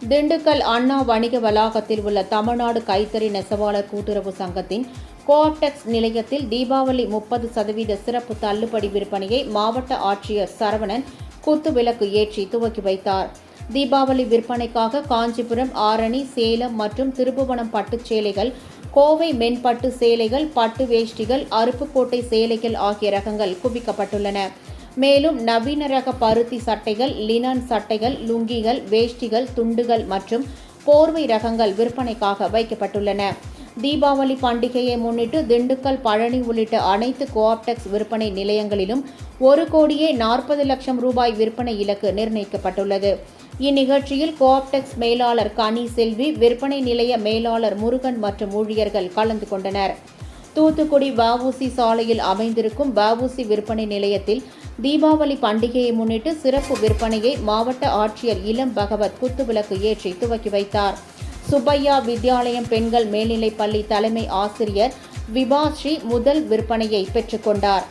திண்டுக்கல் அண்ணா வணிக வளாகத்தில் உள்ள தமிழ்நாடு கைத்தறி நெசவாளர் கூட்டுறவு சங்கத்தின் கோஆப்டெக்ஸ் நிலையத்தில் தீபாவளி 30% சிறப்பு தள்ளுபடி விற்பனையை மாவட்ட ஆட்சியர் சரவணன் குத்துவிளக்கு ஏற்றி துவக்கி வைத்தார். தீபாவளி விற்பனைக்காக காஞ்சிபுரம், ஆரணி, சேலம் மற்றும் திருப்புவனம் பட்டுச் சேலைகள், கோவை மென்பட்டு சேலைகள், பட்டு வேஷ்டிகள், அருப்புக்கோட்டை சேலைகள் ஆகிய ரகங்கள் குவிக்கப்பட்டுள்ளன. மேலும் நவீன ரக பருத்தி சட்டைகள், லினன் சட்டைகள், லுங்கிகள், வேஷ்டிகள், துண்டுகள் மற்றும் போர்வை ரகங்கள் விற்பனைக்காக வைக்கப்பட்டுள்ளன. தீபாவளி பண்டிகையை முன்னிட்டு திண்டுக்கல், பழனி உள்ளிட்ட அனைத்து கோஆப்டெக்ஸ் விற்பனை நிலையங்களிலும் 1,40,00,000 ரூபாய் விற்பனை இலக்கு நிர்ணயிக்கப்பட்டுள்ளது. இந்நிகழ்ச்சியில் கோஆப்டெக்ஸ் மேலாளர் கனி செல்வி, விற்பனை நிலைய மேலாளர் முருகன் மற்றும் ஊழியர்கள் கலந்து கொண்டனர். தூத்துக்குடி வ.உ.சி. சாலையில் அமைந்திருக்கும் வ.உ.சி. விற்பனை நிலையத்தில் தீபாவளி பண்டிகையை முன்னிட்டு சிறப்பு விற்பனையை மாவட்ட ஆட்சியர் இளம் பகவத் குத்துவிளக்கு ஏற்றி துவக்கி வைத்தார். சுப்பையா வித்யாலயம் பெண்கள் மேல்நிலைப்பள்ளி தலைமை ஆசிரியர் விபாஸ்ரீ முதல் விற்பனையை பெற்றுக் கொண்டார்.